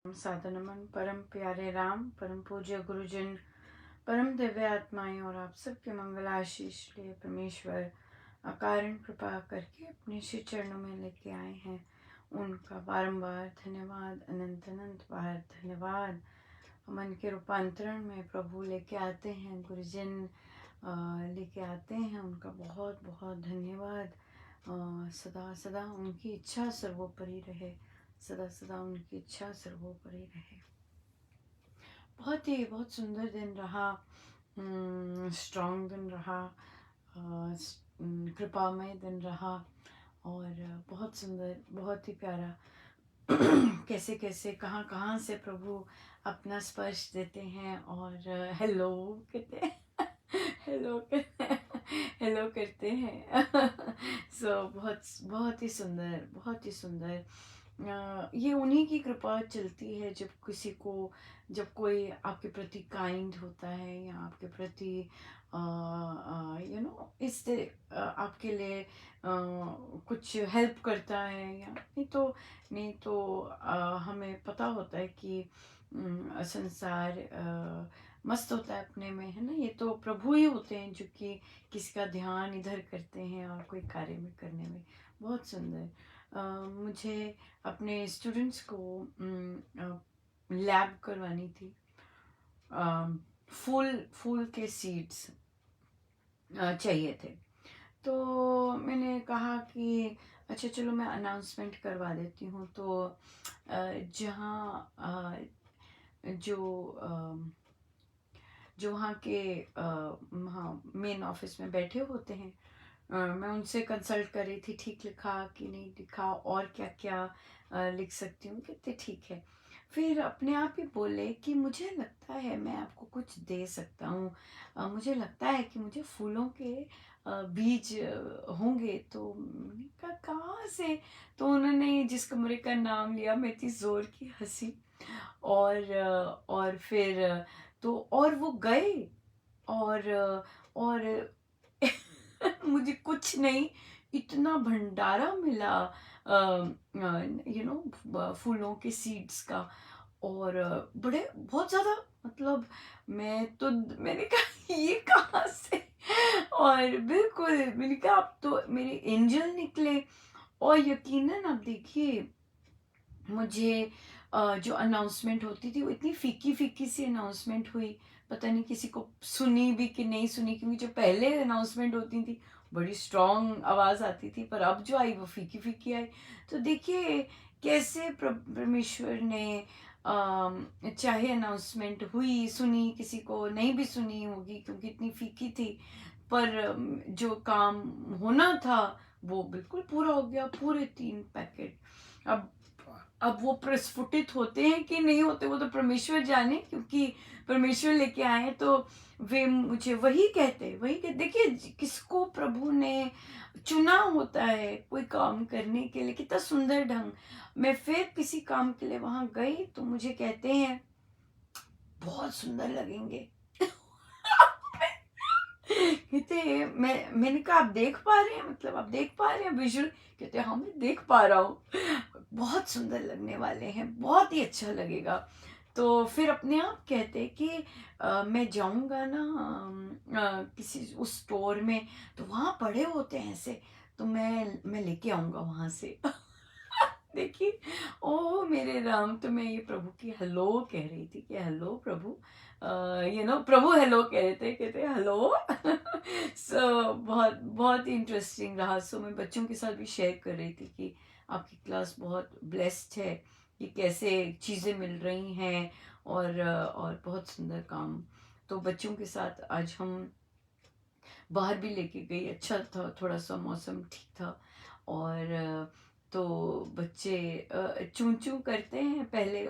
साधनमन परम प्यारे राम, परम पूज्य गुरुजन, परम दिव्य आत्माएं और आप सबके मंगल आशीष लिए परमेश्वर अकारण कृपा करके अपने श्री चरणों में लेके आए हैं। उनका बारंबार धन्यवाद, अनंत अनंत बार धन्यवाद। मन के रूपांतरण में प्रभु लेके आते हैं, गुरुजन लेके आते हैं। उनका बहुत बहुत धन्यवाद। सदा सदा उनकी इच्छा सर्वोपरि रहे, सदा सदा उनकी इच्छा सर्वोपरि रहे। बहुत सुंदर दिन रहा, स्ट्रॉन्ग दिन रहा, कृपामय दिन रहा और बहुत सुंदर, बहुत ही प्यारा। कैसे कैसे कहाँ कहाँ से प्रभु अपना स्पर्श देते हैं और हेलो कहते हैं हेलो करते हैं। सो बहुत ही सुंदर, बहुत ही सुंदर। ये उन्हीं की कृपा चलती है जब कोई आपके प्रति काइंड होता है या आपके प्रति इस आपके लिए कुछ हेल्प करता है, या नहीं तो हमें पता होता है कि संसार मस्त होता है अपने में, है ना। ये तो प्रभु ही होते हैं जो कि किसी का ध्यान इधर करते हैं और कोई कार्य में करने में। बहुत सुंदर। मुझे अपने स्टूडेंट्स को लैब करवानी थी। फूल के सीड्स चाहिए थे, तो मैंने कहा कि अच्छा चलो मैं अनाउंसमेंट करवा देती हूँ। तो जहाँ जो वहाँ के हाँ मेन ऑफिस में बैठे होते हैं, मैं उनसे कंसल्ट कर रही थी, ठीक लिखा कि नहीं लिखा और क्या क्या लिख सकती हूँ, कहते ठीक है। फिर अपने आप ही बोले कि मुझे लगता है मैं आपको कुछ दे सकता हूँ, मुझे लगता है कि मुझे फूलों के बीज होंगे। तो मैंने कहा कहाँ से? तो उन्होंने जिस कमरे का नाम लिया, मैं इतनी ज़ोर की हंसी। और फिर तो और वो गए और मुझे कुछ नहीं, इतना भंडारा मिला फूलों के सीड्स का। और बड़े बहुत ज़्यादा, मतलब मैंने कहा ये कहाँ से? और बिल्कुल मैंने कहा आप तो मेरे एंजल निकले। और यकीनन आप देखिए, मुझे जो अनाउंसमेंट होती थी वो इतनी फीकी फीकी सी अनाउंसमेंट हुई, पता नहीं किसी को सुनी भी कि नहीं सुनी, क्योंकि जो पहले अनाउंसमेंट होती थी बड़ी स्ट्रॉन्ग आवाज़ आती थी, पर अब जो आई वो फीकी फीकी आई। तो देखिए कैसे परमेश्वर ने चाहे अनाउंसमेंट हुई, सुनी, किसी को नहीं भी सुनी होगी क्योंकि इतनी फीकी थी, पर जो काम होना था वो बिल्कुल पूरा हो गया। पूरे 3 पैकेट। अब वो प्रस्फुटित होते हैं कि नहीं होते वो तो परमेश्वर जाने, क्योंकि परमेश्वर लेके आए तो वे मुझे वही कहते। देखिए किसको प्रभु ने चुना होता है कोई काम करने के लिए, कितना सुंदर ढंग। मैं फिर किसी काम के लिए वहां गई तो मुझे कहते हैं बहुत सुंदर लगेंगे। कहते मैंने कहा आप देख पा रहे हैं, मतलब आप देख पा रहे हैं विजुअल? कहते हाँ मैं देख पा रहा हूँ, बहुत सुंदर लगने वाले हैं, बहुत ही अच्छा लगेगा। तो फिर अपने आप कहते कि मैं जाऊंगा ना किसी उस स्टोर में, तो वहाँ पड़े होते हैं ऐसे, तो मैं लेके आऊंगा वहां से। देखिए, ओ मेरे राम, तो मैं ये प्रभु की हेलो कह रही थी कि हेलो प्रभु, प्रभु हेलो कह रहे थे, कहते हेलो। सो बहुत बहुत ही इंटरेस्टिंग रहा। सो मैं बच्चों के साथ भी शेयर कर रही थी कि आपकी क्लास बहुत ब्लेस्ड है, कि कैसे चीज़ें मिल रही हैं और बहुत सुंदर काम। तो बच्चों के साथ आज हम बाहर भी लेके गई, अच्छा था, थोड़ा सा मौसम ठीक था। और तो बच्चे चूं चूं करते हैं पहले,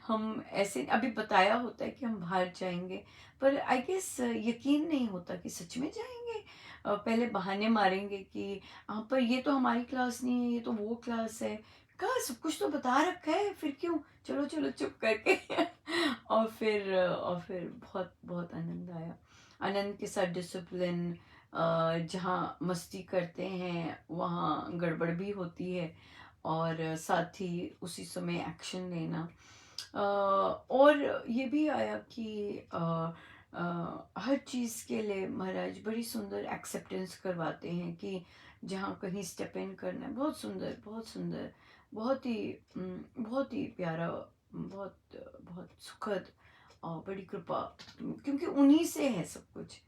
हम ऐसे अभी बताया होता है कि हम बाहर जाएंगे, पर आई गेस यकीन नहीं होता कि सच में जाएंगे। पहले बहाने मारेंगे कि हाँ पर ये तो हमारी क्लास नहीं है, ये तो वो क्लास है। कहा सब कुछ तो बता रखा है, फिर क्यों, चलो चलो चुप करके। और फिर बहुत बहुत आनंद आया। आनंद के साथ डिसिप्लिन, जहाँ मस्ती करते हैं वहाँ गड़बड़ भी होती है। और साथ ही उसी समय एक्शन लेना। और ये भी आया कि हर चीज़ के लिए महाराज बड़ी सुंदर एक्सेप्टेंस करवाते हैं कि जहाँ कहीं स्टेप इन करना है, बहुत सुंदर, बहुत सुंदर, बहुत ही प्यारा, बहुत बहुत सुखद और बड़ी कृपा, क्योंकि उन्हीं से है सब कुछ,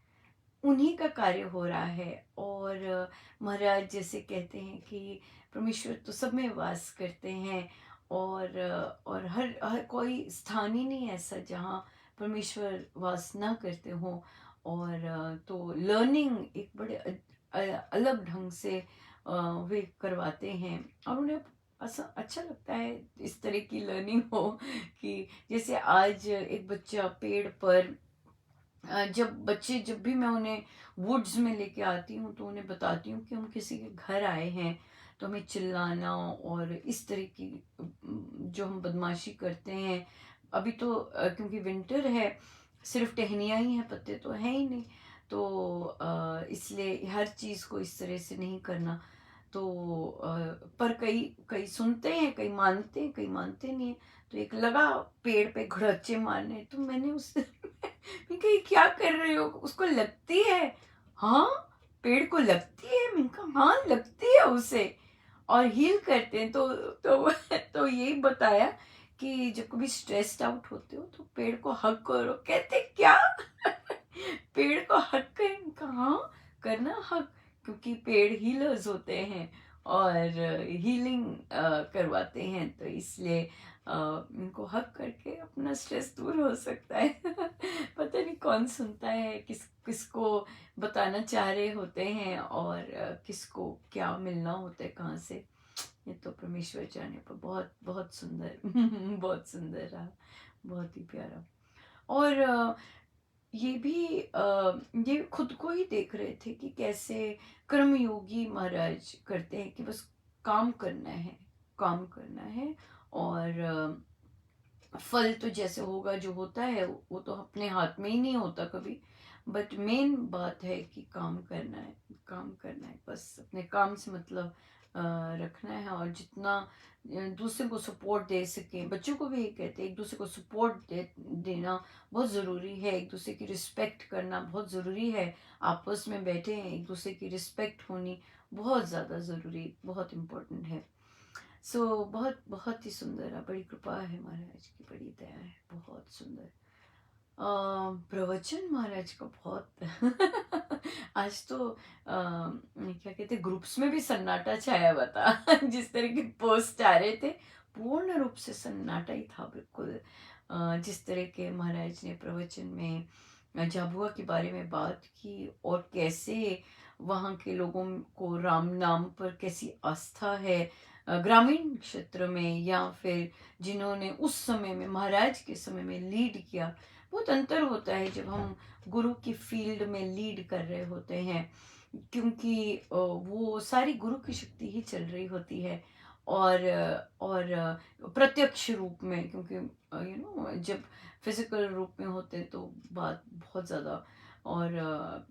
उन्हीं का कार्य हो रहा है। और महाराज जैसे कहते हैं कि परमेश्वर तो सब में वास करते हैं, और हर कोई स्थान ही नहीं ऐसा जहाँ परमेश्वर वास ना करते हो। और तो लर्निंग एक बड़े अलग ढंग से वे करवाते हैं, और उन्हें अच्छा लगता है इस तरह की लर्निंग हो कि जैसे आज एक बच्चा पेड़ पर, जब भी मैं उन्हें वुड्स में लेके आती हूँ तो उन्हें बताती हूँ कि हम किसी के घर आए हैं, तो हमें चिल्लाना और इस तरह की जो हम बदमाशी करते हैं। अभी तो क्योंकि विंटर है, सिर्फ टहनियाँ ही हैं, पत्ते तो हैं ही नहीं, तो इसलिए हर चीज़ को इस तरह से नहीं करना। तो पर कई कई सुनते हैं, कई मानते हैं, कई मानते नहीं हैं। तो एक लगा पेड़ पे घुड़च्चे मारने, तो मैंने उससे मैं कही क्या कर रहे हो, उसको लगती है? हाँ, पेड़ को लगती है? मैंने कहा हाँ लगती है उसे, और हील करते हैं। तो यही बताया कि जब कभी स्ट्रेस्ड आउट होते हो तो पेड़ को हग करो। कहते क्या? पेड़ को हग कर, कहाँ करना हग, क्योंकि पेड़ हीलर्स होते हैं और हीलिंग करवाते हैं, तो इसलिए इनको हग करके अपना स्ट्रेस दूर हो सकता है। पता नहीं कौन सुनता है, किसको बताना चाह रहे होते हैं, और किसको क्या मिलना होता है कहाँ से, ये तो परमेश्वर जाने पर। बहुत बहुत सुंदर बहुत सुंदर रहा, बहुत ही प्यारा। और ये भी ये खुद को ही देख रहे थे कि कैसे कर्मयोगी महाराज करते हैं कि बस काम करना है, काम करना है, और फल तो जैसे होगा, जो होता है वो तो अपने हाथ में ही नहीं होता कभी। बट मेन बात है कि काम करना है, काम करना है, बस अपने काम से मतलब रखना है। और जितना दूसरे को सपोर्ट दे सके, बच्चों को भी ये कहते हैं एक दूसरे को सपोर्ट देना बहुत ज़रूरी है, एक दूसरे की रिस्पेक्ट करना बहुत ज़रूरी है। आपस में बैठे हैं, एक दूसरे की रिस्पेक्ट होनी बहुत ज़्यादा ज़रूरी, बहुत इम्पोर्टेंट है। बहुत बहुत ही सुंदर है, बड़ी कृपा है महाराज की, बड़ी दया है, बहुत सुंदर। प्रवचन महाराज का बहुत आज तो क्या कहते, ग्रुप्स में भी सन्नाटा छाया हुआ था। जिस तरह के पोस्ट आ रहे थे, पूर्ण रूप से सन्नाटा ही था बिल्कुल। जिस तरह के महाराज ने प्रवचन में झाबुआ के बारे में बात की, और कैसे वहाँ के लोगों को राम नाम पर कैसी आस्था है, ग्रामीण क्षेत्र में, या फिर जिन्होंने उस समय में महाराज के समय में लीड किया। बहुत अंतर होता है जब हम गुरु की फील्ड में लीड कर रहे होते हैं, क्योंकि वो सारी गुरु की शक्ति ही चल रही होती है। और प्रत्यक्ष रूप में, क्योंकि जब फिजिकल रूप में होते हैं तो बात बहुत ज़्यादा। और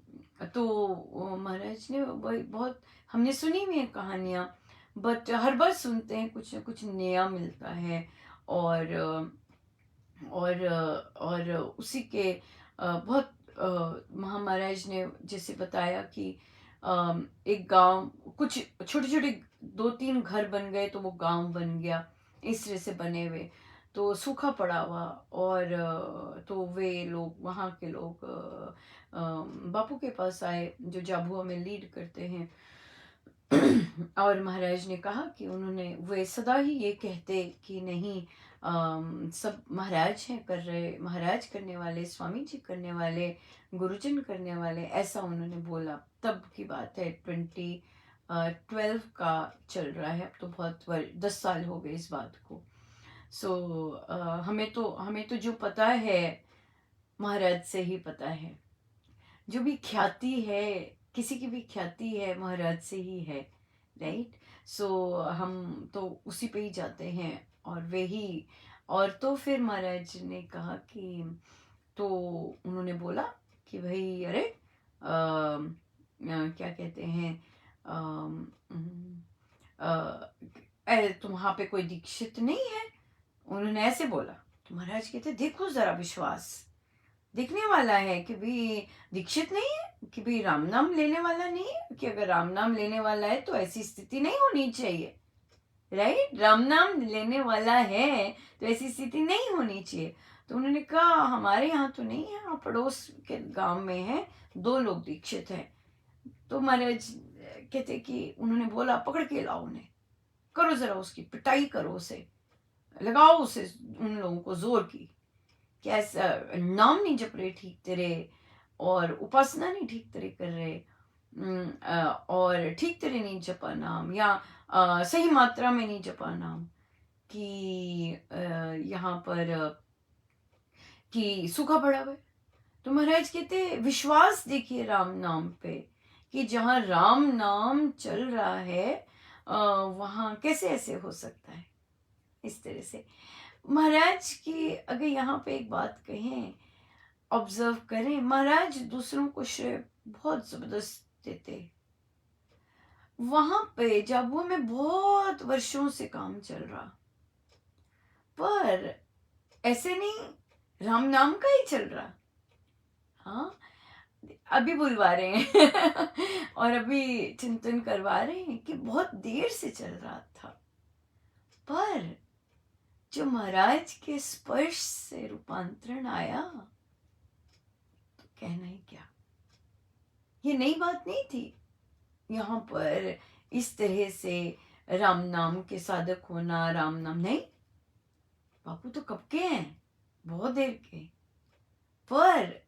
तो महाराज ने बहुत, हमने सुनी हुई है कहानियाँ, बट हर बार सुनते हैं कुछ ना कुछ नया मिलता है। और और उसी के बहुत महाराज ने जैसे बताया कि एक गांव, कुछ छोटे छोटे 2-3 घर बन गए तो वो गांव बन गया, इस तरह से बने हुए। तो सूखा पड़ा हुआ, और तो वे लोग, वहाँ के लोग बापू के पास आए जो जाबुआ में लीड करते हैं। और महाराज ने कहा कि उन्होंने, वे सदा ही ये कहते कि नहीं, सब महाराज हैं कर रहे, महाराज करने वाले, स्वामी जी करने वाले, गुरुजन करने वाले, ऐसा उन्होंने बोला। तब की बात है, 2012 का चल रहा है, अब तो बहुत 10 साल हो गए इस बात को। हमें तो जो पता है महाराज से ही पता है, जो भी ख्याति है, किसी की भी ख्याति है महाराज से ही है, राइट। हम तो उसी पे ही जाते हैं, और वे ही। और तो फिर महाराज ने कहा कि, तो उन्होंने बोला कि भाई अरे क्या कहते हैं, अम, अ, तुम वहाँ पे कोई दीक्षित नहीं है? उन्होंने ऐसे बोला। तो महाराज कहते देखो जरा विश्वास दिखने वाला है कि भी दीक्षित नहीं है, कि भी राम नाम लेने वाला नहीं है, कि अगर राम नाम लेने वाला है तो ऐसी स्थिति नहीं होनी चाहिए, राइट? राम नाम लेने वाला है तो ऐसी स्थिति नहीं होनी चाहिए। तो उन्होंने कहा हमारे यहाँ तो नहीं है, हाँ पड़ोस के गांव में है, 2 लोग दीक्षित हैं। तो महाराज कहते कि उन्होंने बोला पकड़ के लाओ उन्हें, करो जरा उसकी पिटाई करो, उसे लगाओ, उसे उन लोगों को जोर की, कैसा नाम नहीं जप रहे ठीक तरह, और उपासना नहीं ठीक तरह कर रहे, और ठीक तरह नहीं जपा नाम, या सही मात्रा में नहीं जपा नाम, कि यहाँ पर कि सूखा पड़ा हुआ है। तो महाराज कहते विश्वास देखिए राम नाम पे, कि जहाँ राम नाम चल रहा है वहाँ कैसे ऐसे हो सकता है इस तरह से। महाराज की अगर यहाँ पे एक बात कहें, ऑब्जर्व करें, महाराज दूसरों को श्रेय बहुत जबरदस्त देते। वहां पे जाबुआ में बहुत वर्षों से काम चल रहा, पर ऐसे नहीं राम नाम का ही चल रहा। हाँ, अभी बुलवा रहे हैं और अभी चिंतन करवा रहे हैं कि बहुत देर से चल रहा था, पर जो महाराज के स्पर्श से रूपांतरण आया तो कहना ही क्या। ये नई बात नहीं थी यहाँ पर इस तरह से राम नाम के साधक होना, राम नाम नहीं, बापू तो कब के हैं, बहुत देर के, पर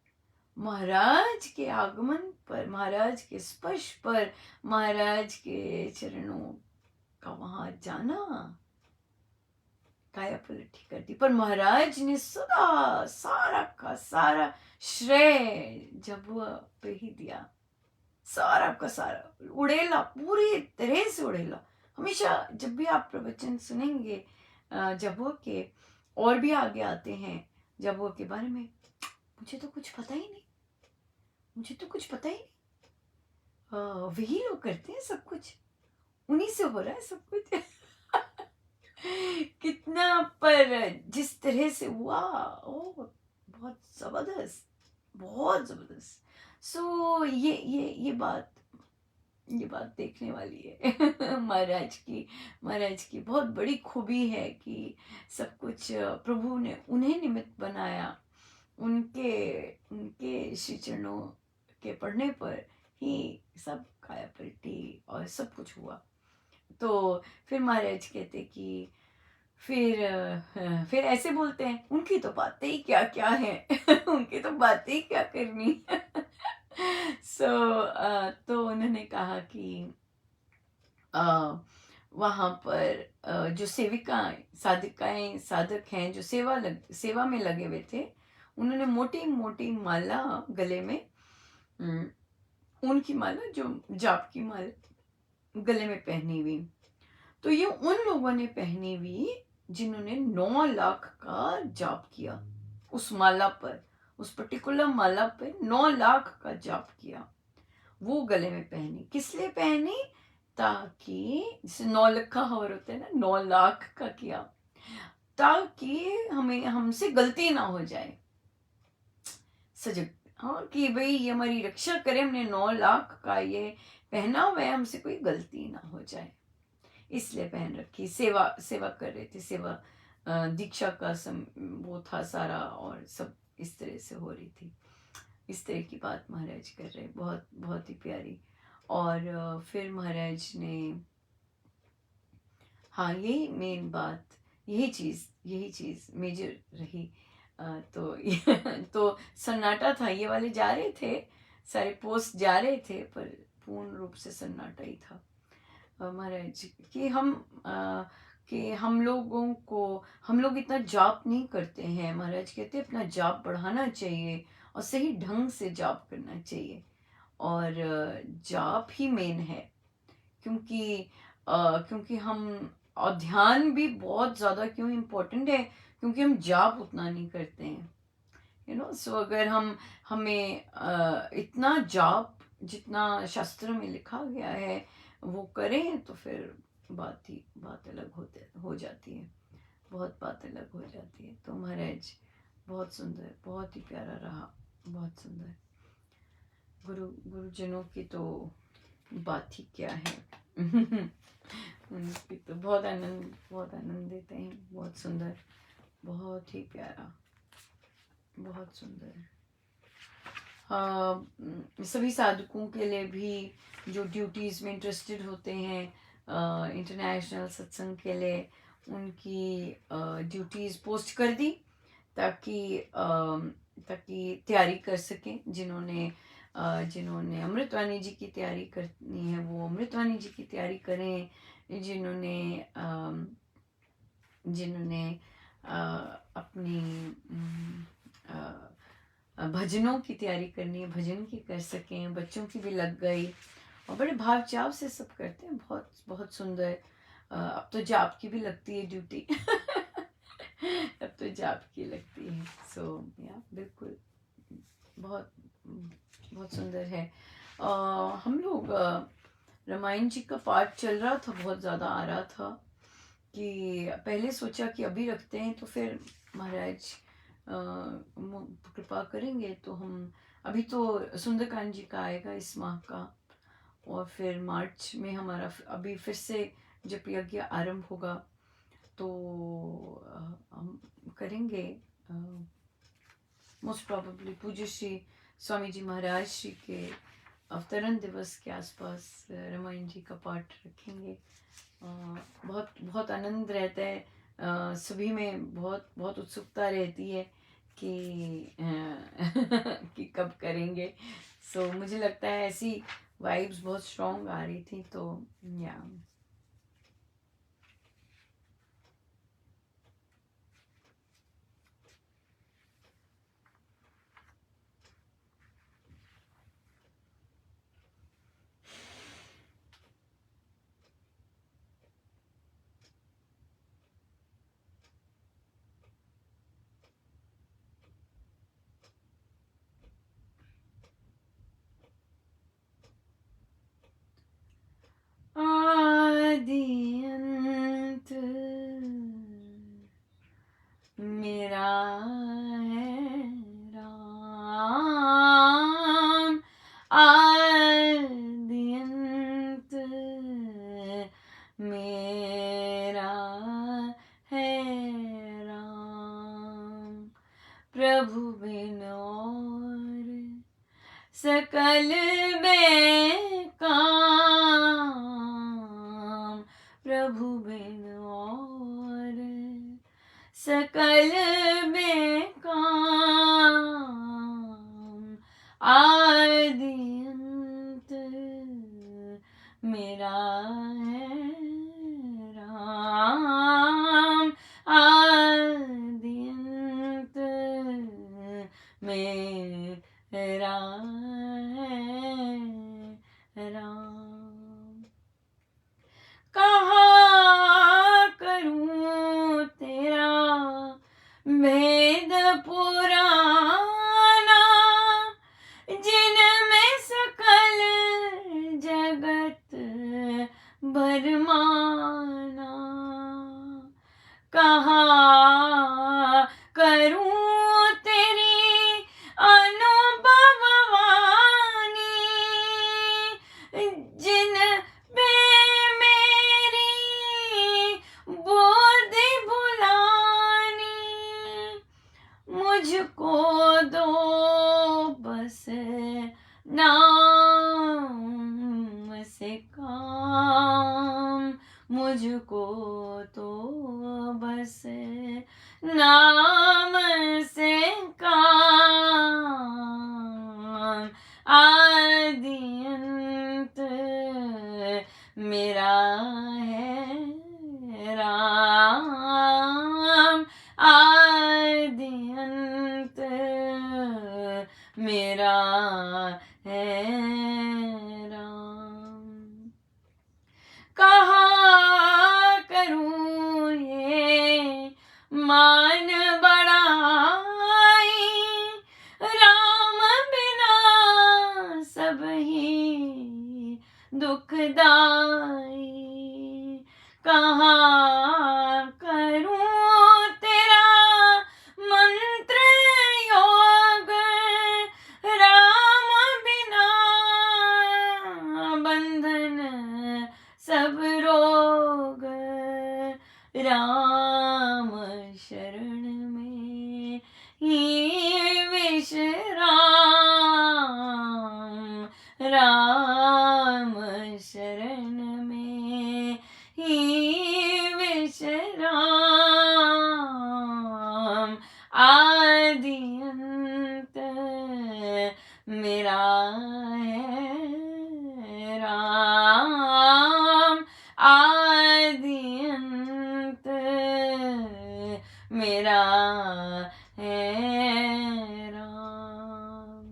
महाराज के आगमन पर, महाराज के स्पर्श पर, महाराज के चरणों का वहां जाना काया पलटी कर दी। पर महाराज ने सदा सारा का सारा श्रेय जबुआ पे ही दिया, सारा का सारा उड़ेला, पूरी तरह से उड़ेला। हमेशा जब भी आप प्रवचन सुनेंगे जबुआ के, और भी आगे आते हैं जबुआ के बारे में, मुझे तो कुछ पता ही नहीं, मुझे तो कुछ पता ही नहीं, वही लोग करते हैं सब कुछ, उन्हीं से हो रहा है सब कुछ कितना, पर जिस तरह से हुआ, ओ बहुत जबरदस्त, बहुत जबरदस्त। सो ये बात देखने वाली है महाराज की बहुत बड़ी खूबी है कि सब कुछ प्रभु ने उन्हें निमित्त बनाया, उनके उनके श्री चरणों के पढ़ने पर ही सब काया पलटी और सब कुछ हुआ। तो फिर महाराज कहते कि फिर ऐसे बोलते हैं, उनकी तो बातें ही क्या क्या है उनकी तो बातें ही क्या करनी तो उन्होंने कहा कि वहाँ पर जो सेविकाएं, साधिकाएं, साधक हैं जो सेवा में लगे हुए थे, उन्होंने मोटी मोटी माला गले में, उनकी माला जो जाप की माला गले में पहनी हुई, तो ये उन लोगों ने पहनी हुई जिन्होंने 9 लाख का जाप किया उस माला पर, उस पर्टिकुलर माला पे 9 लाख का जाप किया, वो गले में पहनी। किस लिए पहनी? ताकि जैसे 9 लखा हवर होता है ना, 9 लाख का किया ताकि हमसे गलती ना हो जाए, सजग, हाँ, कि भाई ये हमारी रक्षा करे, हमने 9 लाख का ये पहना हुआ है, हमसे कोई गलती ना हो जाए, इसलिए पहन रखी। सेवा कर रहे थे, सेवा दीक्षा का वो था सारा, और सब इस तरह से हो रही थी। इस तरह की बात महाराज कर रहे, बहुत बहुत ही प्यारी। और फिर महाराज ने, हाँ, यही मेन बात, यही चीज़ मेजर रही। तो तो सन्नाटा था, ये वाले जा रहे थे, सारे पोस्ट जा रहे थे, पर पूर्ण रूप से सन्नाटा ही था। महाराज कि हम लोग इतना जाप नहीं करते हैं। महाराज कहते अपना जाप बढ़ाना चाहिए और सही ढंग से जाप करना चाहिए, और जाप ही मेन है, क्योंकि हम, और ध्यान भी बहुत ज़्यादा क्यों इम्पोर्टेंट है, क्योंकि हम जाप उतना नहीं करते हैं, सो अगर हमें इतना जाप जितना शास्त्र में लिखा गया है वो करें, तो फिर बात अलग हो जाती है, बहुत बात अलग हो जाती है। तो महाराज बहुत सुंदर, बहुत ही प्यारा रहा, बहुत सुंदर। गुरुजनों की तो बात ही क्या है। उनकी तो बहुत आनंद देते हैं। बहुत सुंदर, बहुत ही प्यारा, बहुत सुंदर। सभी साधकों के लिए भी जो ड्यूटीज़ में इंटरेस्टेड होते हैं इंटरनेशनल सत्संग के लिए, उनकी ड्यूटीज़ पोस्ट कर दी ताकि तैयारी कर सकें। जिन्होंने अमृतवाणी जी की तैयारी करनी है वो अमृतवाणी जी की तैयारी करें। जिन्होंने अपनी भजनों की तैयारी करनी है, भजन की कर सकें। बच्चों की भी लग गई और बड़े भाव चाव से सब करते हैं। बहुत बहुत सुंदर। अब तो जाप की भी लगती है ड्यूटी। अब तो जाप की लगती है। सो या बिल्कुल बहुत बहुत सुंदर है। हम लोग रामायण जी का पाठ चल रहा था, बहुत ज़्यादा आ रहा था कि पहले सोचा कि अभी रखते हैं, तो फिर महाराज कृपा करेंगे तो हम अभी तो सुंदरकांड जी का आएगा इस माह का, और फिर मार्च में हमारा अभी फिर से जब यज्ञ आरंभ होगा तो हम करेंगे। मोस्ट प्रोबेबली पूज्य श्री स्वामी जी महाराज श्री के अवतरण दिवस के आसपास रामायण जी का पाठ रखेंगे। बहुत बहुत आनंद रहता है। सभी में बहुत बहुत उत्सुकता रहती है कि कि कब करेंगे। सो मुझे लगता है ऐसी वाइब्स बहुत स्ट्रॉन्ग आ रही थी। तो या आदि अंत मेरा है राम। आदि अंत मेरा है राम। प्रभु बिन और सकल बेकाम। प्रभु बिन और सकल बेकाम। आदि अंत मेरा है राम। आदि अंत मेरा है राम। कहाँ करूं तेरा भेद पुराना, जिनमें सकल जगत भरमाना। कहाँ करूं तेरी अनुभव वाणी, जिन पे मेरी बुद्धि भुलानी। मुझको दो बस नाम से काम। मुझको तो बस नाम से काम। आदि अंत मेरा है राम। आदि अंत मेरा है राम। कहाँ करूं ये मान बढ़ाई, राम बिना सब ही दुखदाई। मेरा है राम।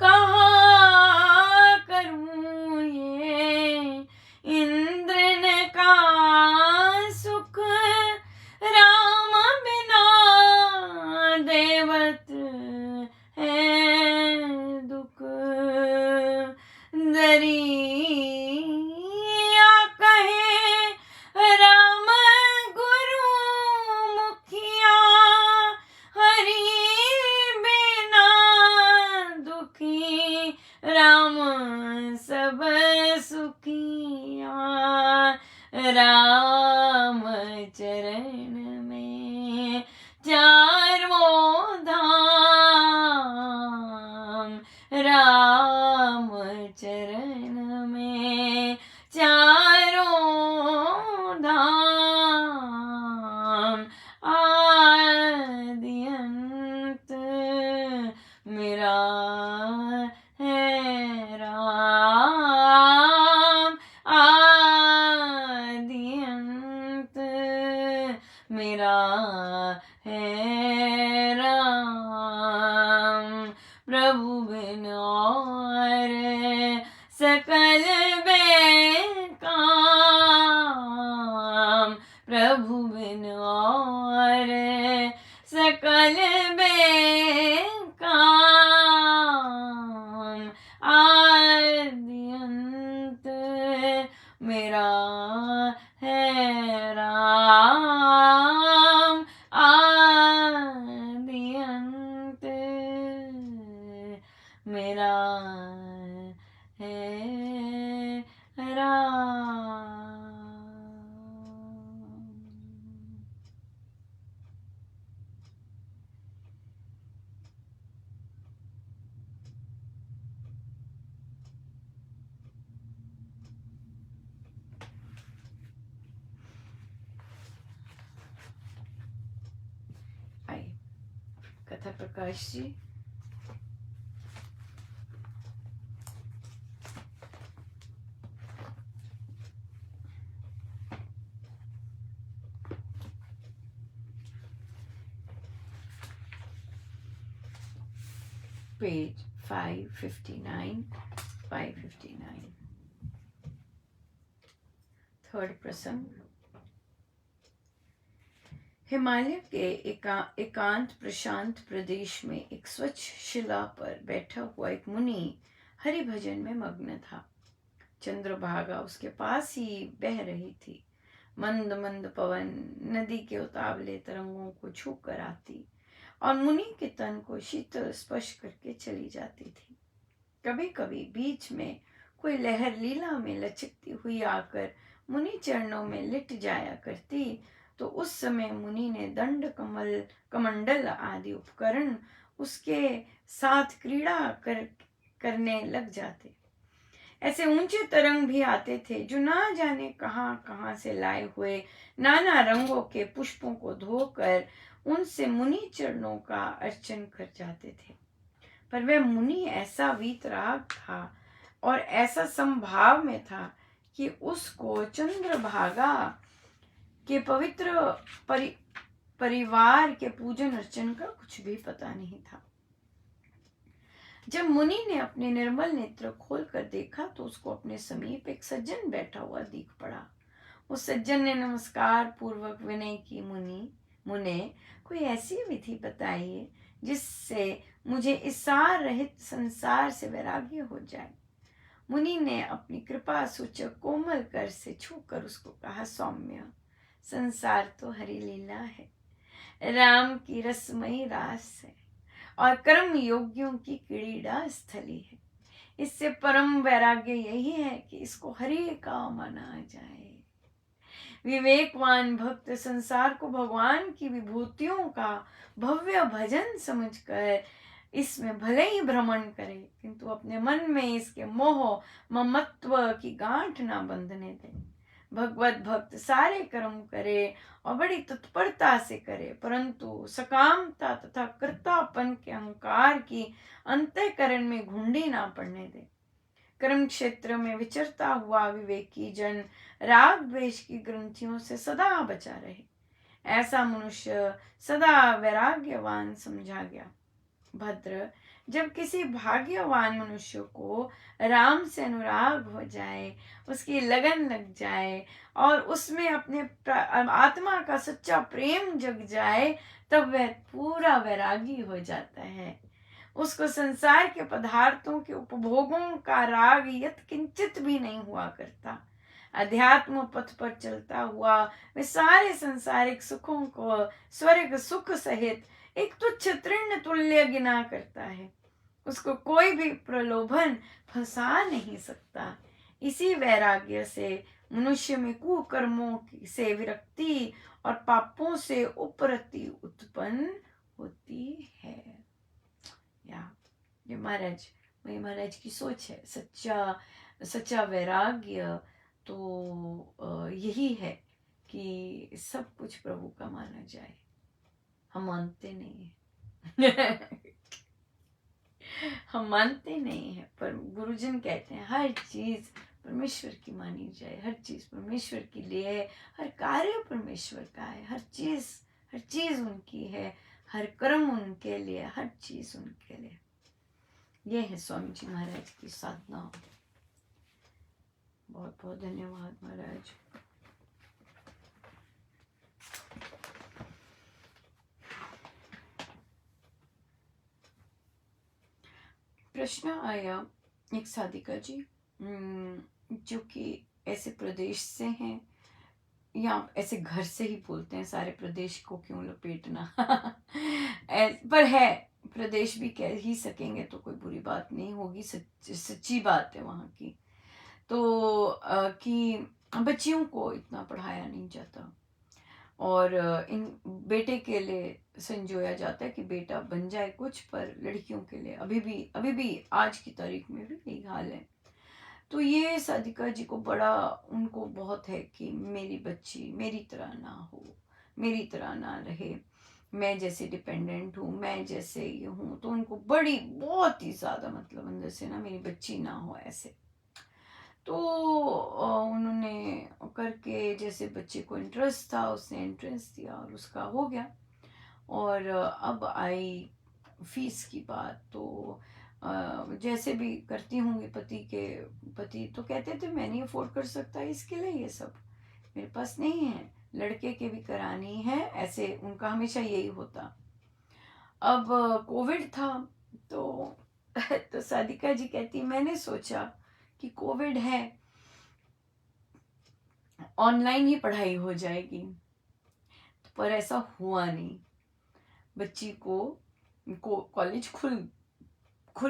कहाँ करूँ ये इंद्र का सुख, राम बिना देवत है दुख। दरिया कहे राम गुरु मुखिया, हरि बिना दुखी राम सब सुखिया। राम चरण में चारों धाम, राम चरण में चारों धाम। आदि अंत मेरा है राम, आदि अंत मेरा है राम। प्रभु बिन और सकल बेकाम, प्रभु बिन और सकल बेकाम। आदि अंत मेरा है राम, आदि अंत मेरा है राम। आइए कथा प्रकाश जी। पेज 559, 559। थर्ड प्रसंग। हिमालय के एकांत प्रशांत प्रदेश में एक स्वच्छ शिला पर बैठा हुआ एक मुनि हरि भजन में मग्न था। चंद्रभागा उसके पास ही बह रही थी। मंद मंद पवन नदी के उतावले तरंगों को छू कर आती और मुनि के तन को शीतल स्पर्श करके चली जाती थी। कभी कभी बीच में कोई लहर लीला में लचकती हुई आकर मुनि चरणों में लिट जाया करती, तो उस समय मुनि ने दंड कमंडल आदि उपकरण उसके साथ क्रीड़ा करने लग जाते। ऐसे ऊंचे तरंग भी आते थे जो ना जाने कहां कहां से लाए हुए नाना रंगों के पुष्पों को धोकर उनसे मुनि चरणों का अर्चन कर जाते थे। पर वह मुनि ऐसा वीतराग था और ऐसा संभाव में था कि उसको चंद्रभागा के पवित्र परिवार के पूजन अर्चन का कुछ भी पता नहीं था। जब मुनि ने अपने निर्मल नेत्र खोलकर देखा तो उसको अपने समीप एक सज्जन बैठा हुआ दिख पड़ा। उस सज्जन ने नमस्कार पूर्वक विनय की, मुने कोई ऐसी विधि बताइए जिससे मुझे इस सार रहित संसार से वैराग्य हो जाए। मुनि ने अपनी कृपा सूचक कोमल कर से छूकर उसको कहा, सौम्य, संसार तो हरि लीला है, राम की रसमयी रास है और कर्म योगियों की क्रीड़ा स्थली है। इससे परम वैराग्य यही है कि इसको हरि का माना जाए। विवेकवान भक्त संसार को भगवान की विभूतियों का भव्य भजन समझकर इसमें भले ही भ्रमण करे, किंतु अपने मन में इसके मोह ममत्व की गांठ ना बंधने दे। भगवत भक्त सारे कर्म करे और बड़ी तत्परता से करे, परंतु सकामता तथा कर्तापन के अहंकार की अंतःकरण में घुंडी ना पड़ने दे। कर्म क्षेत्र में विचरता हुआ विवेकी जन राग द्वेष की ग्रंथियों से सदा बचा रहे। ऐसा मनुष्य सदा वैराग्यवान समझा गया। भद्र, जब किसी भाग्यवान मनुष्य को राम से अनुराग हो जाए, उसकी लगन लग जाए और उसमें अपने आत्मा का सच्चा प्रेम जग जाए, तब वह पूरा वैरागी हो जाता है। उसको संसार के पदार्थों के उपभोगों का राग यत्किंचित भी नहीं हुआ करता। अध्यात्म पथ पर चलता हुआ वे सारे संसारिक सुखों को स्वर्ग सुख सहित एक तुच्छ तृण तुल्य गिना करता है। उसको कोई भी प्रलोभन फंसा नहीं सकता। इसी वैराग्य से मनुष्य में कुकर्मों से विरक्ति और पापों से उपरति उत्पन्न होती है। या ये महाराज की सोच है। सच्चा वैराग्य तो यही है कि सब कुछ प्रभु का माना जाए। हम मानते नहीं है हम मानते नहीं है, पर गुरुजन कहते हैं हर चीज परमेश्वर की मानी जाए, हर चीज परमेश्वर के लिए है, हर कार्य परमेश्वर का है, हर चीज उनकी है, हर कर्म उनके लिए, हर चीज उनके लिए। ये है स्वामी जी महाराज की साधना। बहुत बहुत धन्यवाद महाराज। प्रश्न आया एक साधिका जी जो कि ऐसे प्रदेश से हैं, या ऐसे घर से ही बोलते हैं, सारे प्रदेश को क्यों लपेटना पर है, प्रदेश भी कह ही सकेंगे तो कोई बुरी बात नहीं होगी, सच्ची बात है वहाँ की। तो कि बच्चियों को इतना पढ़ाया नहीं जाता और इन बेटे के लिए संजोया जाता है कि बेटा बन जाए कुछ, पर लड़कियों के लिए अभी भी आज की तारीख में भी यही हाल है। तो ये साधिका जी को बड़ा, उनको बहुत है कि मेरी बच्ची मेरी तरह ना हो, मेरी तरह ना रहे, मैं जैसे डिपेंडेंट हूँ, मैं जैसे ये हूँ, तो उनको बहुत ही ज़्यादा मतलब अंदर से ना मेरी बच्ची ना हो ऐसे। तो उन्होंने करके, जैसे बच्चे को इंटरेस्ट था उसने एंट्रेंस दिया और उसका हो गया। और अब आई फीस की बात, तो जैसे भी करती होंगी पति तो कहते थे मैं नहीं अफोर्ड कर सकता इसके लिए, ये सब मेरे पास नहीं है, लड़के के भी करानी है, ऐसे उनका हमेशा यही होता। अब कोविड था तो तो साधिका जी कहती मैंने सोचा कि कोविड है, ऑनलाइन ही पढ़ाई हो जाएगी, पर ऐसा हुआ नहीं। बच्ची को कॉलेज खुल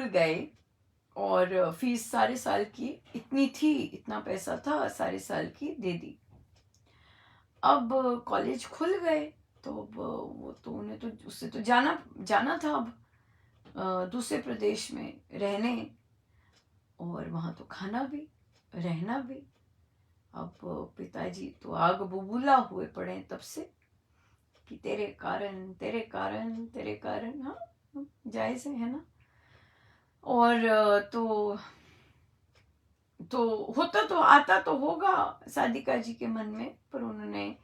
गए और फीस सारे साल की इतनी थी, इतना पैसा था, सारे साल की दे दी। अब कॉलेज खुल गए तो अब वो तो उन्हें तो उससे तो जाना था अब दूसरे प्रदेश में रहने, और वहाँ तो खाना भी रहना भी। अब पिताजी तो आग बबूला हुए पड़े तब से कि तेरे कारण। हाँ, जायज है ना। और तो होता तो आता तो होगा साधिका जी के मन में, पर उन्होंने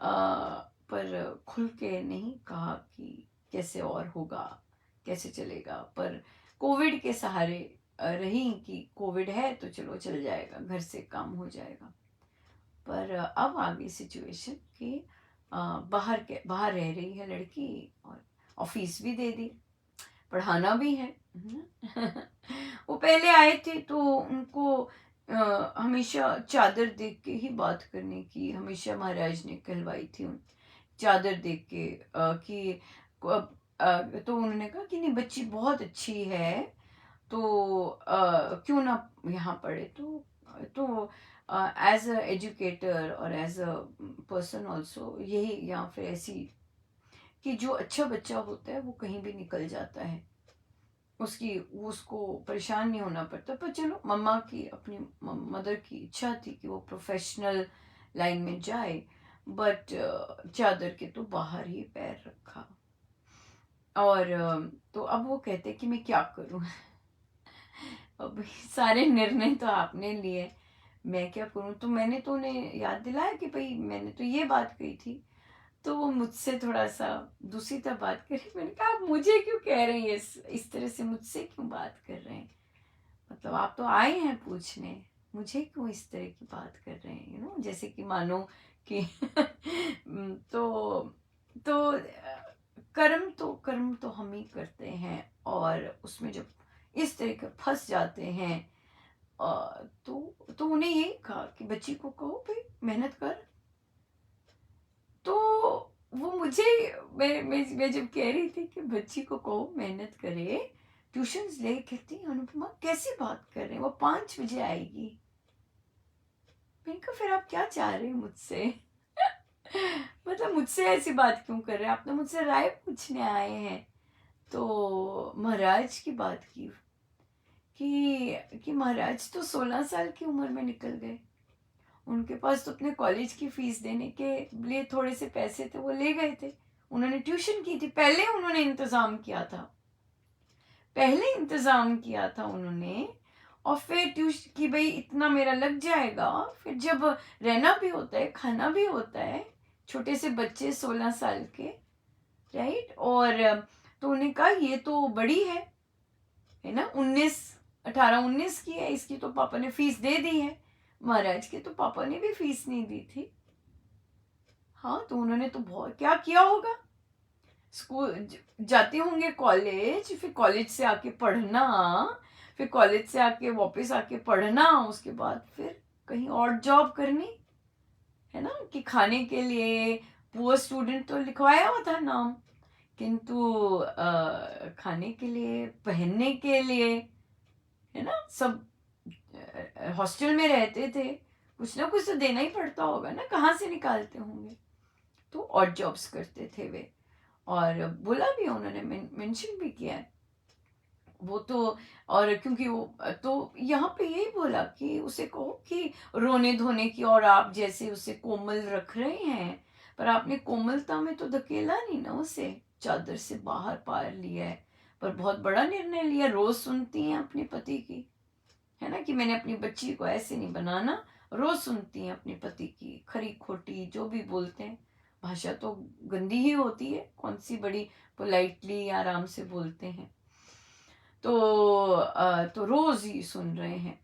पर खुल के नहीं कहा कि कैसे और होगा, कैसे चलेगा। पर कोविड के सहारे रही कि कोविड है तो चलो चल जाएगा, घर से काम हो जाएगा। पर अब आ गई सिचुएशन कि बाहर रह रही है लड़की और फीस भी दे दी, पढ़ाना भी है। वो पहले आए थे तो उनको हमेशा चादर देख के ही बात करने की हमेशा महाराज ने कहलवाई थी। चादर देख के कि तो उन्होंने कहा कि नहीं बच्ची बहुत अच्छी है, तो क्यों ना यहाँ पढ़े। तो एज अ एजुकेटर और एज अ पर्सन ऑल्सो यही, या फिर ऐसी कि जो अच्छा बच्चा होता है वो कहीं भी निकल जाता है, उसको परेशान नहीं होना पड़ता। पर चलो मम्मा की, अपनी मदर की इच्छा थी कि वो प्रोफेशनल लाइन में जाए, बट चादर के तो बाहर ही पैर रखा। और तो अब वो कहते कि मैं क्या करूं अब सारे निर्णय तो आपने लिए, मैं क्या करूं। तो मैंने तो उन्हें याद दिलाया कि भाई मैंने तो ये बात कही थी तो वो मुझसे थोड़ा सा दूसरी तरह बात करी। मैंने कहा आप मुझे क्यों कह रहे हैं, इस तरह से मुझसे क्यों बात कर रहे हैं, मतलब आप तो आए हैं पूछने, मुझे क्यों इस तरह की बात कर रहे हैं, जैसे कि मानो कि तो कर्म तो हम ही करते हैं, और उसमें जब इस तरह के फंस जाते हैं, तो उन्हें यही कहा कि बच्ची को कहो भाई मेहनत कर। तो वो मुझे, मैं जब कह रही थी कि बच्ची को कहो मेहनत करे, ट्यूशंस ले, कहती अनुपमा कैसी बात कर रहे हैं, वो 5 बजे आएगी। मैंने कहा फिर आप क्या चाह रहे हैं मुझसे? मतलब मुझसे ऐसी बात क्यों कर रहे हैं, आप तो मुझसे राय पूछने आए हैं। तो महाराज की बात की कि महाराज तो 16 साल की उम्र में निकल गए, उनके पास तो अपने कॉलेज की फीस देने के लिए थोड़े से पैसे थे, वो ले गए थे। उन्होंने ट्यूशन की थी, पहले उन्होंने इंतज़ाम किया था, पहले इंतज़ाम किया था उन्होंने, और फिर ट्यूशन की भाई इतना मेरा लग जाएगा, फिर जब रहना भी होता है, खाना भी होता है, छोटे से बच्चे 16 साल के, राइट। और तो उन्हें कहा ये तो बड़ी है ना, 18-19 की है, इसकी तो पापा ने फीस दे दी है। महाराज के तो पापा ने भी फीस नहीं दी थी। हाँ, तो उन्होंने तो बहुत क्या किया होगा, स्कूल जाते होंगे कॉलेज, फिर कॉलेज से आके पढ़ना, फिर कॉलेज से आके वापस आके पढ़ना, उसके बाद फिर कहीं और जॉब करनी, है ना, कि खाने के लिए पुअर स्टूडेंट तो लिखवाया हुआ था नाम, किंतु खाने के लिए, पहनने के लिए, है ना, सब हॉस्टल में रहते थे, कुछ ना कुछ तो देना ही पड़ता होगा ना, कहाँ से निकालते होंगे। तो और जॉब्स करते थे वे, और बोला भी उन्होंने, मेंशन भी किया है वो तो। और क्योंकि वो तो यहाँ पे यही बोला कि उसे कहो कि रोने धोने की, और आप जैसे उसे कोमल रख रहे हैं, पर आपने कोमलता में तो धकेला नहीं ना उसे, चादर से बाहर पार लिया है, पर बहुत बड़ा निर्णय लिया। रोज सुनती हैं अपने पति की, है ना, कि मैंने अपनी बच्ची को ऐसे नहीं बनाना, रोज सुनती हैं अपने पति की खरी खोटी जो भी बोलते हैं, भाषा तो गंदी ही होती है, कौन सी बड़ी पोलाइटली आराम से बोलते हैं। तो रोज ही सुन रहे हैं।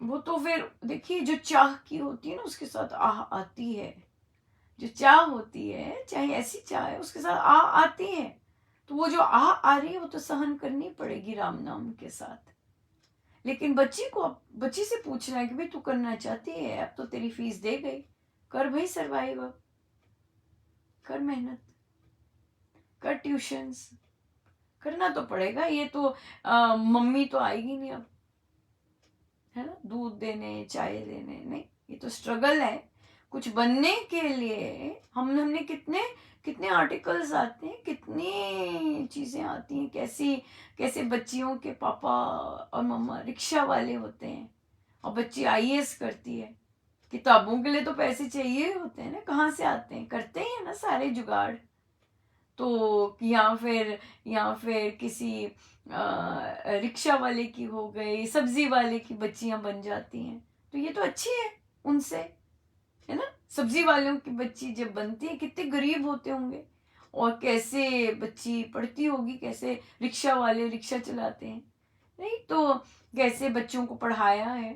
वो तो फिर देखिए, जो चाह की होती है ना, उसके साथ आह आती है, जो चाह होती है, चाहे ऐसी चाह है, उसके साथ आह आती है। तो वो जो आह आ रही है वो तो सहन करनी पड़ेगी राम नाम के साथ। लेकिन बच्ची से पूछना है कि भाई तू करना चाहती है, अब तो तेरी फीस दे गई, कर भाई सरवाइव, अब कर मेहनत, कर ट्यूशंस, करना तो पड़ेगा। ये तो मम्मी तो आएगी नहीं अब, है ना, दूध देने, चाय देने, नहीं, ये तो स्ट्रगल है। कुछ बनने के लिए हमने कितने कितने आर्टिकल्स आते हैं, कितनी चीज़ें आती हैं, कैसी कैसे बच्चियों के पापा और मम्मा रिक्शा वाले होते हैं, और बच्ची आईएएस करती है। किताबों के लिए तो पैसे चाहिए होते हैं ना, कहाँ से आते हैं, करते हैं ना सारे जुगाड़। तो या फिर किसी रिक्शा वाले की हो गई, सब्जी वाले की बच्चियां बन जाती हैं, तो ये तो अच्छी है उनसे, है ना। सब्जी वालों की बच्ची जब बनती है, कितने गरीब होते होंगे, और कैसे बच्ची पढ़ती होगी, कैसे रिक्शा वाले रिक्शा चलाते हैं, नहीं तो कैसे बच्चों को पढ़ाया है।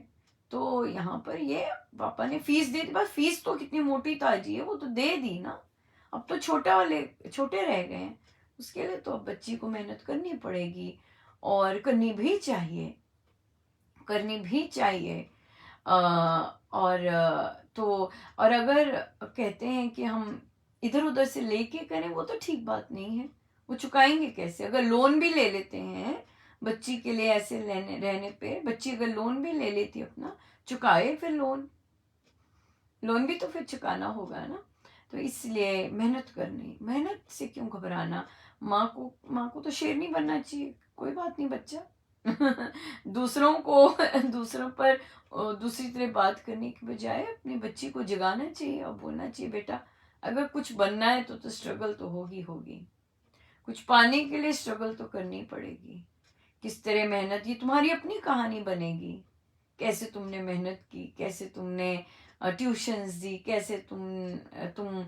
तो यहाँ पर ये पापा ने फीस दे दी, बस फीस तो कितनी मोटी ताजी है, वो तो दे दी ना, अब तो छोटे रह गए हैं, उसके लिए तो अब बच्ची को मेहनत करनी पड़ेगी, और करनी भी चाहिए, करनी भी चाहिए। अ, और तो और अगर कहते हैं कि हम इधर उधर से लेके करें, वो तो ठीक बात नहीं है। वो चुकाएंगे कैसे, अगर लोन भी ले लेते हैं बच्ची के लिए, ऐसे लेने रहने पे बच्ची अगर लोन भी ले लेती अपना, चुकाए फिर लोन, लोन भी तो फिर चुकाना होगा ना। तो इसलिए मेहनत करनी, मेहनत से क्यों घबराना। माँ को तो शेरनी बनना चाहिए, कोई बात नहीं बच्चा। दूसरों को दूसरों पर दूसरी तरह बात करने के बजाय अपनी बच्ची को जगाना चाहिए, और बोलना चाहिए बेटा अगर कुछ बनना है तो स्ट्रगल तो होगी, कुछ पाने के लिए स्ट्रगल तो करनी पड़ेगी। किस तरह मेहनत, ये तुम्हारी अपनी कहानी बनेगी, कैसे तुमने मेहनत की, कैसे तुमने ट्यूशन्स दी, कैसे तुम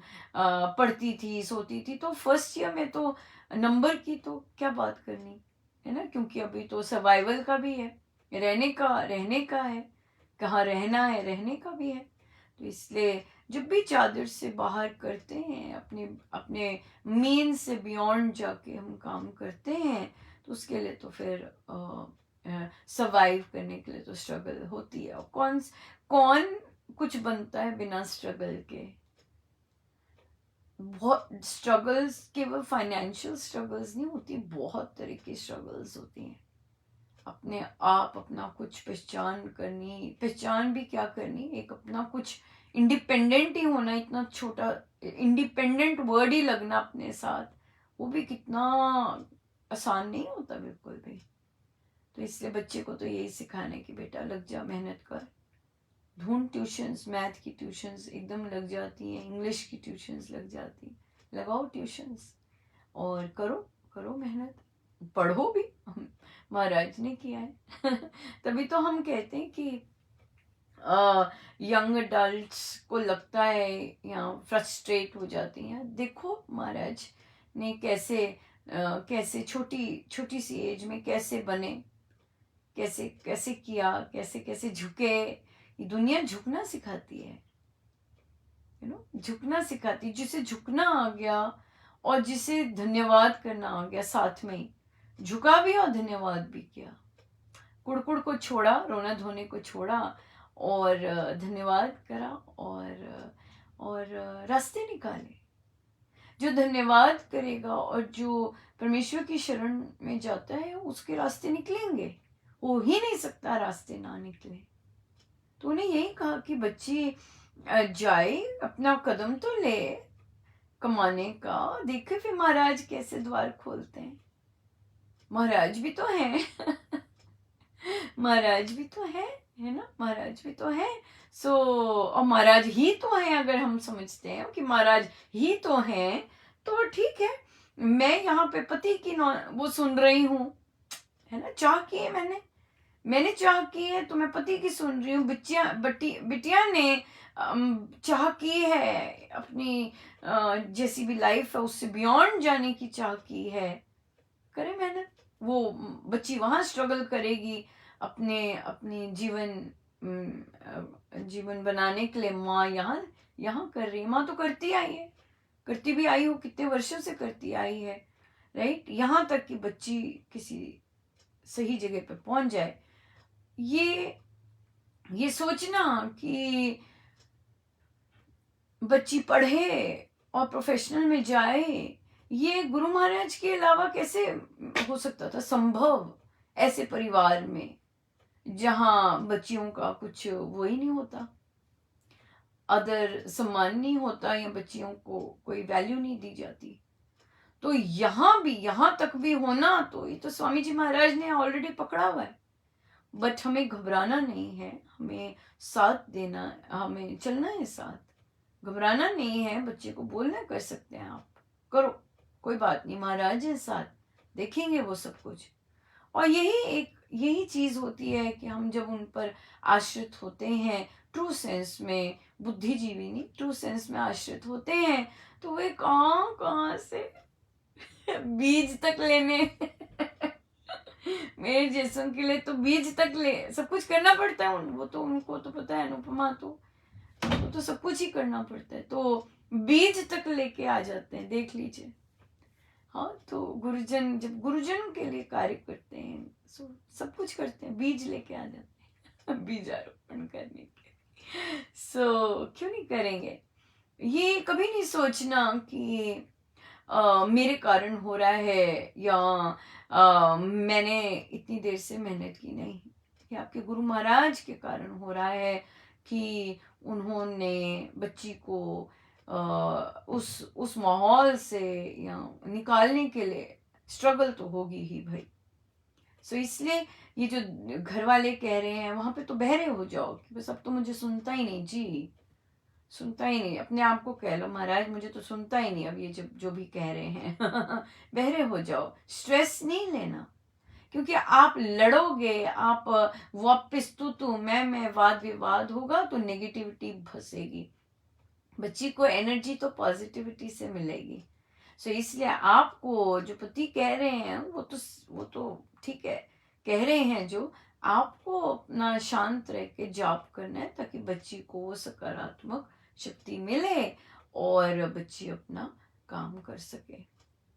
पढ़ती थी, सोती थी। तो फर्स्ट ईयर में तो नंबर की तो क्या बात करनी है ना, क्योंकि अभी तो सर्वाइवल का भी है, रहने का है, कहाँ रहना है, रहने का भी है। तो इसलिए जब भी चादर से बाहर करते हैं, अपने अपने मीन से बियॉन्ड जाके हम काम करते हैं, तो उसके लिए तो फिर सरवाइव करने के लिए तो स्ट्रगल होती है। और कौन कौन कुछ बनता है बिना स्ट्रगल के। बहुत स्ट्रगल्स, केवल फाइनेंशियल स्ट्रगल्स नहीं होती, बहुत तरह की स्ट्रगल्स होती हैं। अपने आप अपना कुछ पहचान भी क्या करनी, एक अपना कुछ इंडिपेंडेंट ही होना, इतना छोटा इंडिपेंडेंट वर्ड ही लगना अपने साथ, वो भी कितना आसान नहीं होता बिल्कुल भी। तो इसलिए बच्चे को तो यही सिखाना है कि बेटा लग जा, मेहनत कर, ढूंढ ट्यूशन्स, मैथ की ट्यूशन्स एकदम लग जाती हैं, इंग्लिश की ट्यूशन्स लग जाती हैं, लगाओ ट्यूशन्स और करो, करो मेहनत, पढ़ो भी। महाराज ने किया है। तभी तो हम कहते हैं कि यंग अडल्ट्स को लगता है या फ्रस्ट्रेट हो जाती हैं। देखो महाराज ने कैसे छोटी छोटी सी एज में कैसे बने, कैसे कैसे किया, कैसे कैसे झुके। ये दुनिया झुकना सिखाती है, झुकना सिखाती है। जिसे झुकना आ गया और जिसे धन्यवाद करना आ गया, साथ में ही झुका भी और धन्यवाद भी किया, कुड़कुड़ को छोड़ा, रोना धोने को छोड़ा और धन्यवाद करा और रास्ते निकाले। जो धन्यवाद करेगा और जो परमेश्वर की शरण में जाता है, उसके रास्ते निकलेंगे, हो ही नहीं सकता रास्ते ना निकले। तो उन्हें यही कहा कि बच्ची जाए, अपना कदम तो ले कमाने का, देखे फिर महाराज कैसे द्वार खोलते हैं। महाराज भी तो हैं। महाराज भी तो है ना, महाराज भी तो है। और महाराज ही तो है, अगर हम समझते हैं कि महाराज ही तो हैं, तो ठीक है। मैं यहाँ पे पति की वो सुन रही हूँ, है ना, चाह की है मैंने चाह की है, तो मैं पति की सुन रही हूँ। बिटिया ने चाह की है, अपनी जैसी भी लाइफ है उससे बियॉन्ड जाने की चाह की है, करे मेहनत। वो बच्ची वहां स्ट्रगल करेगी, अपने अपने जीवन बनाने के लिए। माँ यहाँ कर रही है, माँ तो करती आई है, करती भी आई हो, कितने वर्षों से करती आई है, राइट। यहाँ तक कि बच्ची किसी सही जगह पे पहुंच जाए। ये सोचना कि बच्ची पढ़े और प्रोफेशनल में जाए, ये गुरु महाराज के अलावा कैसे हो सकता था संभव, ऐसे परिवार में जहां बच्चियों का कुछ वो ही नहीं होता, आदर सम्मान नहीं होता, या बच्चियों को कोई वैल्यू नहीं दी जाती। तो यहाँ तक भी होना, तो ये तो स्वामी जी महाराज ने ऑलरेडी पकड़ा हुआ है। बट हमें घबराना नहीं है, हमें साथ देना, हमें चलना है साथ, घबराना नहीं है। बच्चे को बोलना कर सकते हैं, आप करो, कोई बात नहीं, महाराज है साथ, देखेंगे वो सब कुछ। और यही चीज होती है कि हम जब उन पर आश्रित होते हैं, ट्रू सेंस में, बुद्धिजीवी नहीं, ट्रू सेंस में आश्रित होते हैं, तो वे कहाँ से बीज तक लेने। मेरे जैसों के लिए तो बीज तक ले सब कुछ करना पड़ता है। वो तो उनको तो पता है, अनुपमा तो सब कुछ ही करना पड़ता है, तो बीज तक लेके आ जाते हैं, देख लीजिए। हाँ, तो गुरुजन जब गुरुजन के लिए कार्य करते हैं, सब कुछ करते हैं, बीज लेके आ जाते हैं, बीजारोपण करने के। क्यों नहीं करेंगे। ये कभी नहीं सोचना कि मेरे कारण हो रहा है, या मैंने इतनी देर से मेहनत की, नहीं, ये आपके गुरु महाराज के कारण हो रहा है कि उन्होंने बच्ची को उस माहौल से या निकालने के लिए स्ट्रगल तो होगी ही भाई। इसलिए ये जो घर वाले कह रहे हैं, वहां पे तो बहरे हो जाओ कि बस अब तो मुझे सुनता ही नहीं जी, सुनता ही नहीं। अपने आप को कह लो, महाराज मुझे तो सुनता ही नहीं अब ये जो भी कह रहे हैं। बहरे हो जाओ, स्ट्रेस नहीं लेना। क्योंकि आप लड़ोगे, आप वापस तू मैं वाद विवाद होगा तो नेगेटिविटी फंसेगी। बच्ची को एनर्जी तो पॉजिटिविटी से मिलेगी। सो इसलिए आपको जो पति कह रहे हैं वो तो ठीक है, कह रहे हैं जो आपको अपना शांत रह के जॉब करना है ताकि बच्ची को सकारात्मक शक्ति मिले और बच्ची अपना काम कर सके,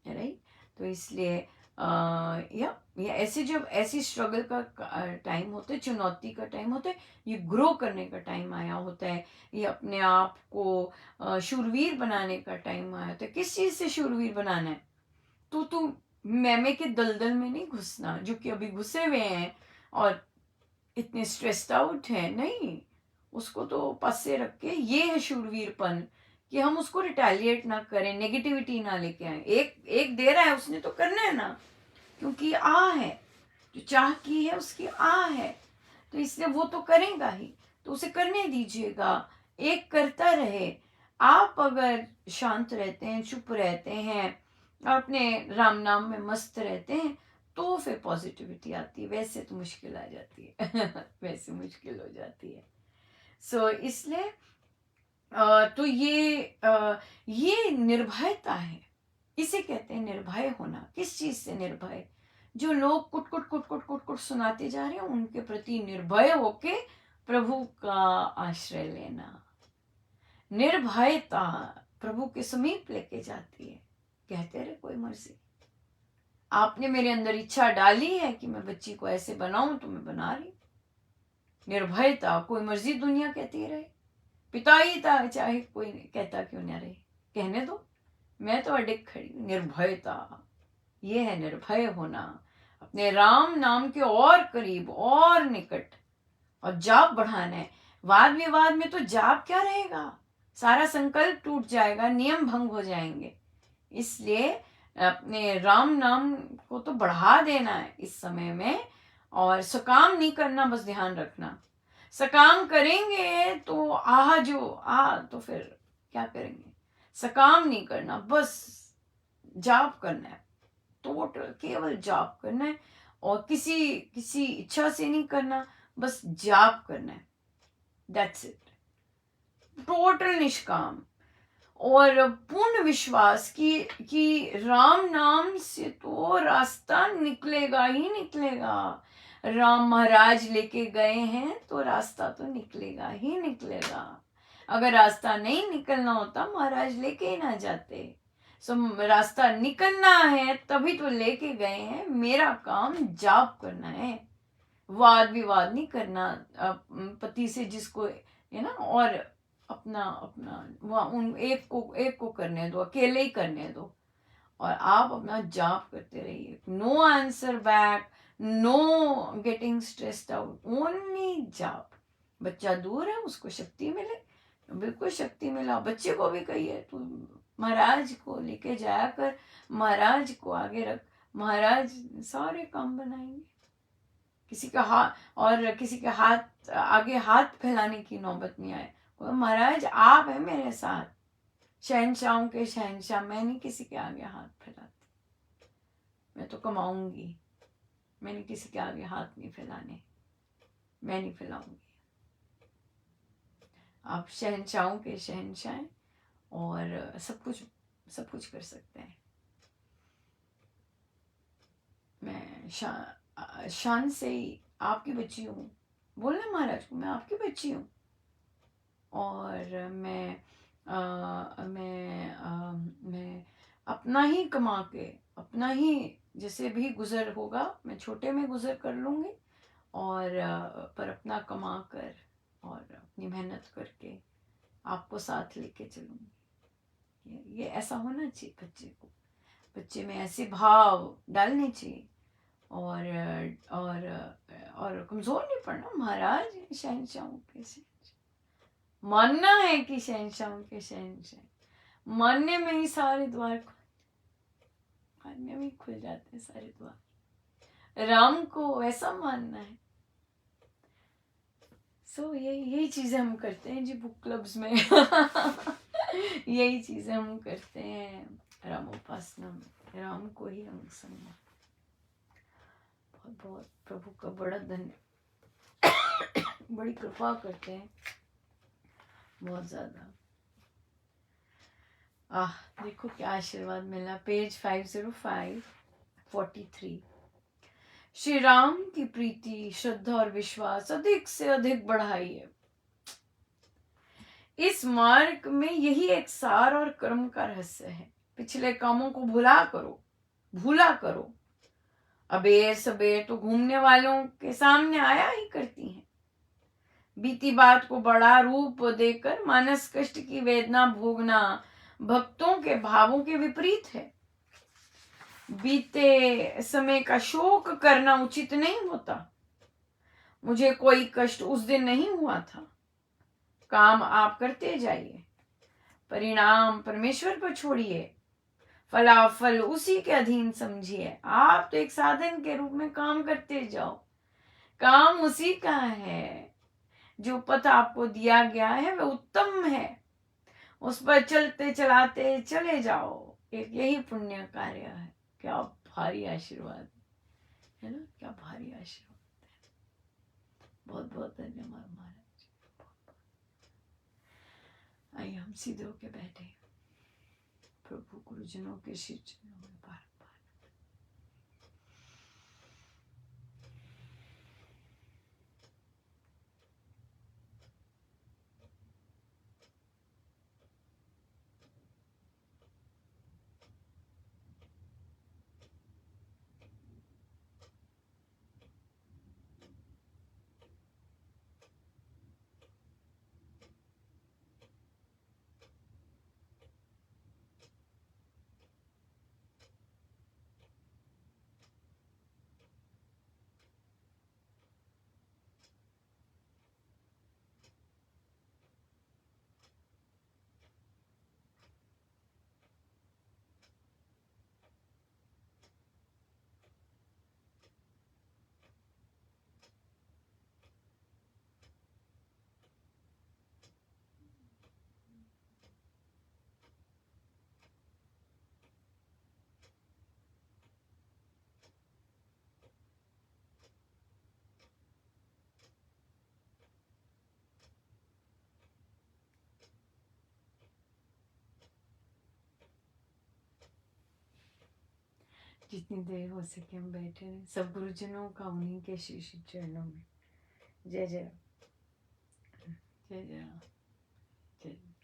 राइट। तो इसलिए या ऐसे जब ऐसी स्ट्रगल का टाइम होता है, चुनौती का टाइम होता है, ये ग्रो करने का टाइम आया होता है, ये अपने आप को शूरवीर बनाने का टाइम आया होता है। किस चीज़ से शूरवीर बनाना है? तू मैमे के दलदल में नहीं घुसना, जो कि अभी घुसे हुए हैं और इतने स्ट्रेस्ड आउट हैं, नहीं। उसको तो पास से रख के, ये है शूरवीरपन कि हम उसको रिटेलिएट ना करें, नेगेटिविटी ना लेके आए। एक एक दे रहा है, उसने तो करना है ना, क्योंकि आ है, जो चाह की है उसकी आ है, तो इसलिए वो तो करेगा ही, तो उसे करने दीजिएगा। एक करता रहे। आप अगर शांत रहते हैं, चुप रहते हैं, अपने राम नाम में मस्त रहते हैं, तो फिर पॉजिटिविटी आती है। वैसे तो मुश्किल आ जाती है वैसे मुश्किल हो जाती है। सो इसलिए तो ये निर्भयता है, इसे कहते हैं निर्भय होना। किस चीज से निर्भय? जो लोग कुट कुट कुट कुट कुट कुट सुनाते जा रहे हैं, उनके प्रति निर्भय होके प्रभु का आश्रय लेना। निर्भयता प्रभु के समीप लेके जाती है। कहते रहे कोई मर्जी, आपने मेरे अंदर इच्छा डाली है कि मैं बच्ची को ऐसे बनाऊं तो मैं बना रही। निर्भयता, कोई मर्जी दुनिया कहती रहे, पिता ही था, चाहे कोई कहता क्यों ना रहे, कहने दो, मैं तो अडिग खड़ी। निर्भयता, ये है निर्भय होना, अपने राम नाम के और करीब और निकट, और जाप बढ़ाना है। वाद विवाद में तो जाप क्या रहेगा, सारा संकल्प टूट जाएगा, नियम भंग हो जाएंगे। इसलिए अपने राम नाम को तो बढ़ा देना है इस समय में, और सकाम नहीं करना, बस ध्यान रखना। सकाम करेंगे तो तो फिर क्या करेंगे? सकाम नहीं करना, बस जाप करना है, टोटल केवल जाप करना है, और किसी किसी इच्छा से नहीं करना, बस जाप करना है, दैट्स इट। टोटल निष्काम और पूर्ण विश्वास कि राम नाम से तो रास्ता निकलेगा ही निकलेगा। राम महाराज लेके गए हैं तो रास्ता तो निकलेगा ही निकलेगा। अगर रास्ता नहीं निकलना होता, महाराज लेके ही ना जाते। रास्ता निकलना है तभी तो लेके गए हैं। मेरा काम जाप करना है, वाद विवाद नहीं करना पति से, जिसको है ना, और अपना अपना वहाँ उन एक को करने दो, अकेले ही करने दो, और आप अपना जाप करते रहिए। No answer back, no getting stressed out, only जाप। बच्चा दूर है, उसको शक्ति मिले, बिल्कुल शक्ति मिला। बच्चे को भी कहिए तू महाराज को लेके जाया कर, महाराज को आगे रख, महाराज सारे काम बनाएंगे। किसी का हाथ, और किसी के हाथ आगे हाथ फैलाने की नौबत नहीं आए। महाराज आप है मेरे साथ, शहनशाहों के शहनशाह, मैं नहीं किसी के आगे हाथ फैलाती, मैं तो कमाऊंगी, मैंने किसी के आगे हाथ नहीं फैलाने, मैं नहीं फैलाऊंगी। आप शहनशाहों के शहनशाह और सब कुछ कर सकते हैं। मैं शान से ही आपकी बच्ची हूँ, बोलना महाराज को मैं आपकी बच्ची हूँ, और मैं अपना ही कमा के, अपना ही जैसे भी गुजर होगा, मैं छोटे में गुजर कर लूँगी, और पर अपना कमा कर और अपनी मेहनत करके आपको साथ लेके चलूँगी। ये ऐसा होना चाहिए बच्चे को, बच्चे में ऐसे भाव डालने चाहिए, और कमजोर नहीं पड़ना। महाराज शहनशाहों के शहनशाह, मानना है कि शहनशाहों के शहनशाह, मानने में ही सारे द्वार मानने में खुल जाते हैं सारे द्वार। राम को ऐसा मानना है। यही चीजें हम करते हैं जी बुक क्लब्स में यही चीजें हम करते हैं राम उपासना में, राम को ही हम समझ। बहुत बहुत प्रभु का बड़ा धन्य, बड़ी कृपा करते हैं बहुत ज्यादा। देखो क्या आशीर्वाद मिला, पेज 505 43। श्री राम की प्रीति, श्रद्धा और विश्वास अधिक से अधिक बढ़ाइए। इस मार्ग में यही एक सार और कर्म का रहस्य है। पिछले कामों को भूला करो। अबेर सबेर तो घूमने वालों के सामने आया ही करती हैं। बीती बात को बड़ा रूप देकर मानस कष्ट की वेदना भोगना भक्तों के भावों के विपरीत है। बीते समय का शोक करना उचित नहीं होता। मुझे कोई कष्ट उस दिन नहीं हुआ था। काम आप करते जाइए, परिणाम परमेश्वर पर छोड़िए, फलाफल उसी के अधीन समझिए। आप तो एक साधन के रूप में काम करते जाओ, काम उसी का है। जो पथ आपको दिया गया है वह उत्तम है, उस पर चलते चलाते चले जाओ। एक यही पुण्य कार्य है। क्या भारी आशीर्वाद है ना, क्या भारी आशीर्वाद है। बहुत बहुत धन्यवाद महाराज। आइए हम सीधे होके बैठे, प्रभु गुरुजनों के श्री चरणों में बार बार। जितनी देर हो सके हम बैठे रहे, सब गुरुजनों का उन्हीं के श्री श्री चरणों में। जय जय जय जय जय।